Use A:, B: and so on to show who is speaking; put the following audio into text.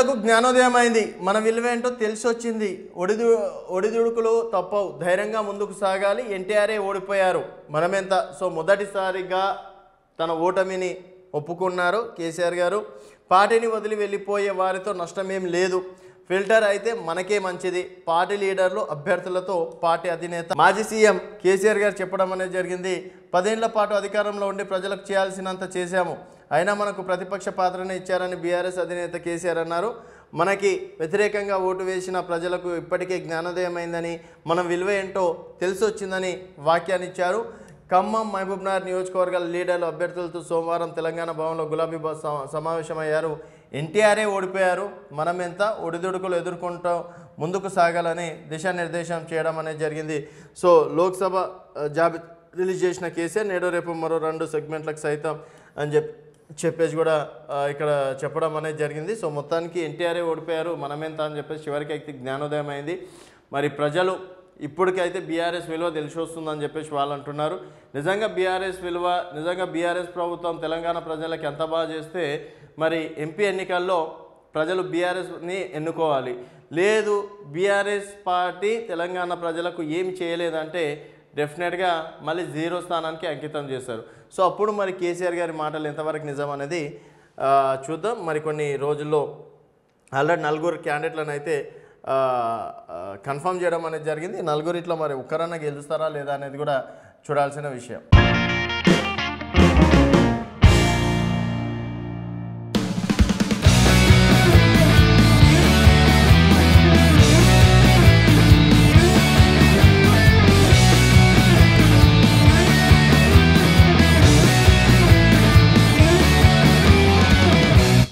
A: ప్రజలకు జ్ఞానోదయం అయింది, మన విలువేంటో తెలిసి వచ్చింది, ఒడిదుడుకులు తప్పవు, ధైర్యంగా ముందుకు సాగాలి, ఎన్టీఆర్ఏ ఓడిపోయారు మనమెంత. సో మొదటిసారిగా తన ఓటమిని ఒప్పుకున్నారు కేసీఆర్ గారు. పార్టీని వదిలి వెళ్ళిపోయే వారితో నష్టమేం లేదు, ఫిల్టర్ అయితే మనకే మంచిది, పార్టీ లీడర్లు అభ్యర్థులతో పార్టీ అధినేత మాజీ సీఎం కేసీఆర్ గారు చెప్పడం అనేది జరిగింది. 10 ఏళ్ల పాటు అధికారంలో ఉండి ప్రజలకు చేయాల్సినంత చేశాము, అయినా మనకు ప్రతిపక్ష పాత్రనే ఇచ్చారని బీఆర్ఎస్ అధినేత కేసీఆర్ అన్నారు. మనకి వ్యతిరేకంగా ఓటు వేసిన ప్రజలకు ఇప్పటికే జ్ఞానోదయమైందని, మన విలువ ఏంటో తెలిసి వచ్చిందని వ్యాఖ్యానించారు ఇచ్చారు. ఖమ్మం, మహబూబ్నగర్ నియోజకవర్గాల లీడర్లు అభ్యర్థులతో సోమవారం తెలంగాణ భవన్లో గులాబీ సమావేశమయ్యారు. ఎన్టీఆర్ఏ ఓడిపోయారు, మనం ఎంత, ఒడిదుడుకులు ఎదుర్కొంటూ ముందుకు సాగాలని దిశానిర్దేశం చేయడం అనేది జరిగింది. సో లోక్సభ జాబితా రిలీజ్ చేసిన కేసీఆర్ నేడు రేపు మరో 2 సెగ్మెంట్లకు సైతం అని చెప్పేసి కూడా ఇక్కడ చెప్పడం అనేది జరిగింది. సో మొత్తానికి ఎన్టీఆర్ఏ ఓడిపోయారు, మనమెంత అని చెప్పేసి చివరికి అయితే జ్ఞానోదయం అయింది. మరి ప్రజలు ఇప్పటికైతే బీఆర్ఎస్ విలువ తెలిసి వస్తుందని చెప్పేసి వాళ్ళు అంటున్నారు. నిజంగా బీఆర్ఎస్ విలువ, నిజంగా బీఆర్ఎస్ ప్రభుత్వం తెలంగాణ ప్రజలకు ఎంత బాగా చేస్తే మరి ఎంపీ ఎన్నికల్లో ప్రజలు బీఆర్ఎస్ని ఎన్నుకోవాలి. లేదు బీఆర్ఎస్ పార్టీ తెలంగాణ ప్రజలకు ఏం చేయలేదంటే డెఫినెట్గా మళ్ళీ 0 స్థానానికి అంకితం చేస్తారు. సో అప్పుడు మరి కేసీఆర్ గారి మాటలు ఎంతవరకు నిజం అనేది చూద్దాం. మరి కొన్ని రోజుల్లో ఆల్రెడీ 4 క్యాండిడేట్లను అయితే కన్ఫర్మ్ చేయడం అనేది జరిగింది. 4 మరి ఒక్కరన్నా గెలుస్తారా లేదా అనేది కూడా చూడాల్సిన విషయం.